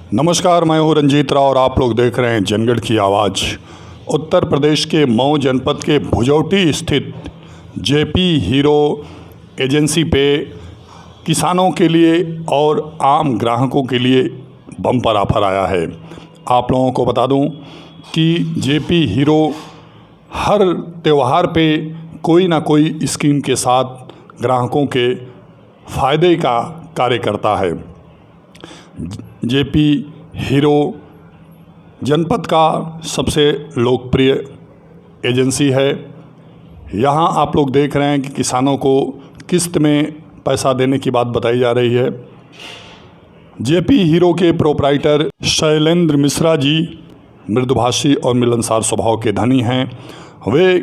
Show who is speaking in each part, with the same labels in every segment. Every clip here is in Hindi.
Speaker 1: नमस्कार, मैं हूं रंजीत राव और आप लोग देख रहे हैं जनगढ़ की आवाज़। उत्तर प्रदेश के मऊ जनपद के भुजौटी स्थित जेपी हीरो एजेंसी पे किसानों के लिए और आम ग्राहकों के लिए बम्पर ऑफर आया है। आप लोगों को बता दूं कि जेपी हीरो हर त्यौहार पे कोई ना कोई स्कीम के साथ ग्राहकों के फ़ायदे का कार्य करता है। जेपी हीरो जनपद का सबसे लोकप्रिय एजेंसी है। यहाँ आप लोग देख रहे हैं कि किसानों को किस्त में पैसा देने की बात बताई जा रही है। जेपी हीरो के प्रोप्राइटर शैलेंद्र मिश्रा जी मृदुभाषी और मिलनसार स्वभाव के धनी हैं। वे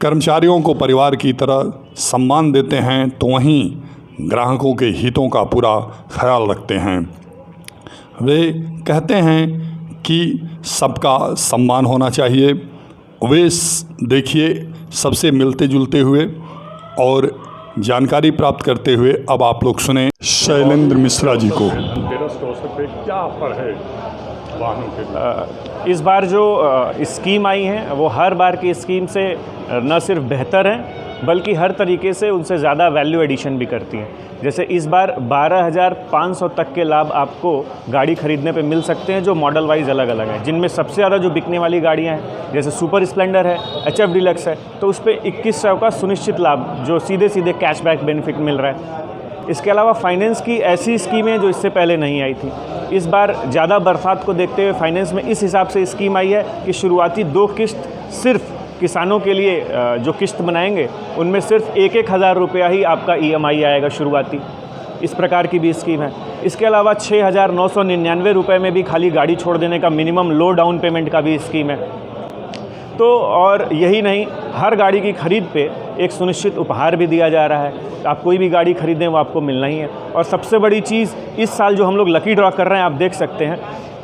Speaker 1: कर्मचारियों को परिवार की तरह सम्मान देते हैं, तो वहीं ग्राहकों के हितों का पूरा ख्याल रखते हैं। वे कहते हैं कि सबका सम्मान होना चाहिए। वे देखिए सबसे मिलते जुलते हुए और जानकारी प्राप्त करते हुए अब आप लोग सुने शैलेंद्र मिश्रा जी को।
Speaker 2: क्या ऑफर है वाहनों के लिए? इस बार जो स्कीम आई है वो हर बार की स्कीम से न सिर्फ बेहतर है बल्कि हर तरीके से उनसे ज़्यादा वैल्यू एडिशन भी करती हैं। जैसे इस बार 12,500 तक के लाभ आपको गाड़ी खरीदने पे मिल सकते हैं, जो मॉडल वाइज अलग अलग हैं, जिनमें सबसे ज़्यादा जो बिकने वाली गाड़ियां हैं जैसे सुपर स्प्लेंडर है, HF डीलक्स है, तो उस पर 2100 का सुनिश्चित लाभ जो सीधे सीधे कैशबैक बेनिफिट मिल रहा है। इसके अलावा फाइनेंस की ऐसी स्कीमें जो इससे पहले नहीं आई थी। इस बार ज़्यादा बरसात को देखते हुए फाइनेंस में इस हिसाब से स्कीम आई है कि शुरुआती 2 किस्त सिर्फ किसानों के लिए जो किस्त बनाएंगे उनमें सिर्फ 1,000 रुपया ही आपका EMI आएगा शुरुआती। इस प्रकार की भी स्कीम है। इसके अलावा 6,999 रुपये में भी खाली गाड़ी छोड़ देने का मिनिमम लो डाउन पेमेंट का भी स्कीम है। तो और यही नहीं, हर गाड़ी की खरीद पे एक सुनिश्चित उपहार भी दिया जा रहा है। आप कोई भी गाड़ी खरीदें वो आपको मिलना ही है। और सबसे बड़ी चीज़ इस साल जो हम लोग लकी ड्रॉ कर रहे हैं, आप देख सकते हैं,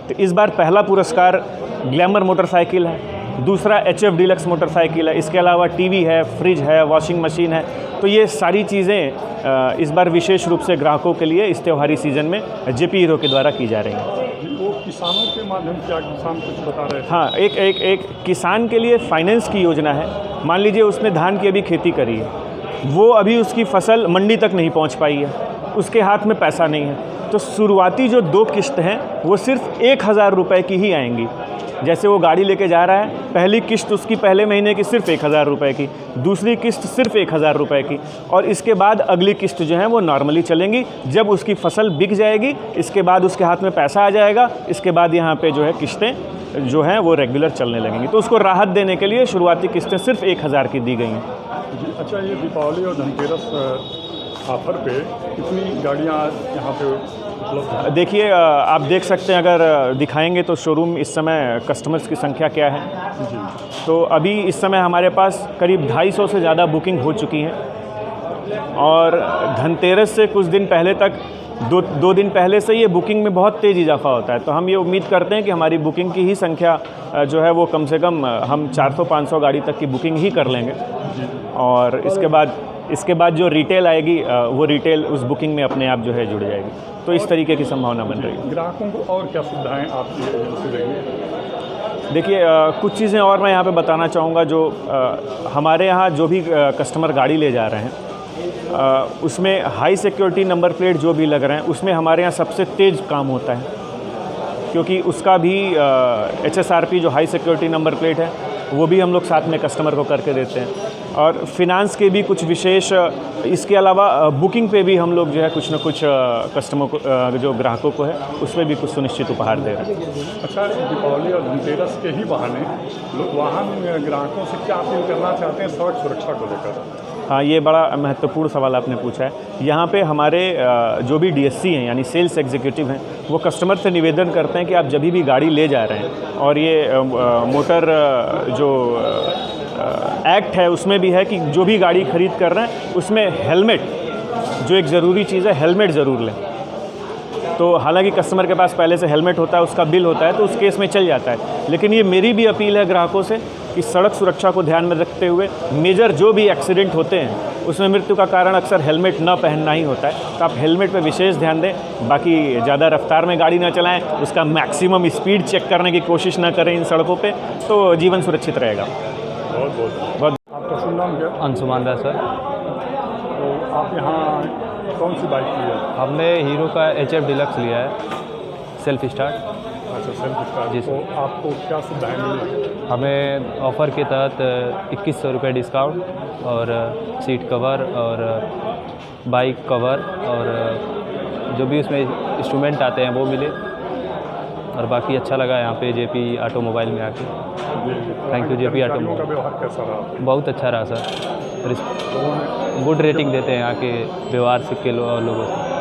Speaker 2: तो इस बार पहला पुरस्कार ग्लैमर मोटरसाइकिल है, दूसरा HF डीलक्स मोटरसाइकिल है, इसके अलावा टीवी है, फ्रिज है, वॉशिंग मशीन है। तो ये सारी चीज़ें इस बार विशेष रूप से ग्राहकों के लिए इस त्योहारी सीज़न में जेपी हीरो के द्वारा की जा रही हैं।
Speaker 1: वो किसानों के माध्यम से किसान कुछ बता रहे हैं।
Speaker 2: हाँ, एक किसान के लिए फाइनेंस की योजना है। मान लीजिए उसने धान की अभी खेती करी है, वो अभी उसकी फसल मंडी तक नहीं पहुँच पाई है, उसके हाथ में पैसा नहीं है, तो शुरुआती जो 2 किस्त हैं वो सिर्फ 1,000 रुपये की ही आएंगी। जैसे वो गाड़ी लेके जा रहा है, पहली किस्त उसकी पहले महीने की सिर्फ 1,000 रुपये की, दूसरी किस्त सिर्फ 1,000 रुपये की, और इसके बाद अगली किस्त जो है वो नॉर्मली चलेंगी। जब उसकी फसल बिक जाएगी, इसके बाद उसके हाथ में पैसा आ जाएगा, इसके बाद यहाँ पे जो है किस्तें जो हैं वो रेगुलर चलने लगेंगी। तो उसको राहत देने के लिए शुरुआती किस्तें सिर्फ 1,000 की दी गई हैं।
Speaker 1: अच्छा, ये दीपावली और धनतेरस ऑफर पे कितनी गाड़ियाँ यहाँ पे?
Speaker 2: देखिए, आप देख सकते हैं, अगर दिखाएंगे तो शोरूम इस समय कस्टमर्स की संख्या क्या है जी। तो अभी इस समय हमारे पास करीब 250 से ज़्यादा बुकिंग हो चुकी हैं, और धनतेरस से कुछ दिन पहले तक दो दिन पहले से ये बुकिंग में बहुत तेज़ इजाफा होता है। तो हम ये उम्मीद करते हैं कि हमारी बुकिंग की ही संख्या जो है वो कम से कम हम 400-500 गाड़ी तक की बुकिंग ही कर लेंगे, और इसके बाद जो रिटेल आएगी वो रिटेल उस बुकिंग में अपने आप जो है जुड़ जाएगी। तो इस तरीके की संभावना बन रही है।
Speaker 1: ग्राहकों को और क्या सुविधाएं आपकी एजेंसी देंगे?
Speaker 2: देखिए, कुछ चीज़ें और मैं यहाँ पे बताना चाहूँगा। जो हमारे यहाँ जो भी कस्टमर गाड़ी ले जा रहे हैं, उसमें हाई सिक्योरिटी नंबर प्लेट जो भी लग रहे हैं, उसमें हमारे यहाँ सबसे तेज़ काम होता है, क्योंकि उसका भी HSRP जो हाई सिक्योरिटी नंबर प्लेट है वो भी हम लोग साथ में कस्टमर को करके देते हैं। और फिनांस के भी कुछ विशेष, इसके अलावा बुकिंग पे भी हम लोग जो है कुछ न कुछ कस्टमर को, जो ग्राहकों को है, उसमें भी कुछ सुनिश्चित उपहार दे रहे हैं।
Speaker 1: अच्छा, दीपावली और धनतेरस के ही बहाने लोग वाहन ग्राहकों से क्या अपील करना चाहते हैं सड़क सुरक्षा को लेकर?
Speaker 2: हाँ, ये बड़ा महत्वपूर्ण सवाल आपने पूछा है। यहाँ पे हमारे जो भी DSC हैं, यानी सेल्स एग्जीक्यूटिव हैं, वो कस्टमर से निवेदन करते हैं कि आप जब भी गाड़ी ले जा रहे हैं, और ये मोटर जो एक्ट है उसमें भी है कि जो भी गाड़ी खरीद कर रहे हैं उसमें हेलमेट, जो एक ज़रूरी चीज़ है, हेलमेट ज़रूर लें। तो हालांकि कस्टमर के पास पहले से हेलमेट होता है, उसका बिल होता है, तो उस केस में चल जाता है। लेकिन ये मेरी भी अपील है ग्राहकों से कि सड़क सुरक्षा को ध्यान में रखते हुए मेजर जो भी एक्सीडेंट होते हैं उसमें मृत्यु का कारण अक्सर हेलमेट न पहनना ही होता है। तो आप हेलमेट पे विशेष ध्यान दें। बाकी ज़्यादा रफ्तार में गाड़ी ना चलाएं, उसका मैक्सिमम स्पीड चेक करने की कोशिश ना करें इन सड़कों पे, तो जीवन सुरक्षित रहेगा। बहुत
Speaker 1: आपका शुभ नाम क्या?
Speaker 3: अंशुमान दास सर।
Speaker 1: तो आप यहाँ कौन सी बाइक ली है?
Speaker 3: हमने हीरो का HF डिलक्स लिया है, सेल्फ स्टार्ट।
Speaker 1: अच्छा, सेल्फ स्टार्ट।
Speaker 3: जी
Speaker 1: तो आपको क्या सुविधाएं मिली?
Speaker 3: हमें ऑफ़र के तहत 2100 रुपये डिस्काउंट और सीट कवर और बाइक कवर और जो भी उसमें इंस्ट्रूमेंट आते हैं वो मिले, और बाकी अच्छा लगा यहाँ पे JP ऑटोमोबाइल में आके। Thank you JP automobile.
Speaker 1: का व्यवहार कैसा रहा?
Speaker 3: बहुत अच्छा रहा सर, गुड रेटिंग देते हैं यहाँ के व्यवहार से के लोगों से।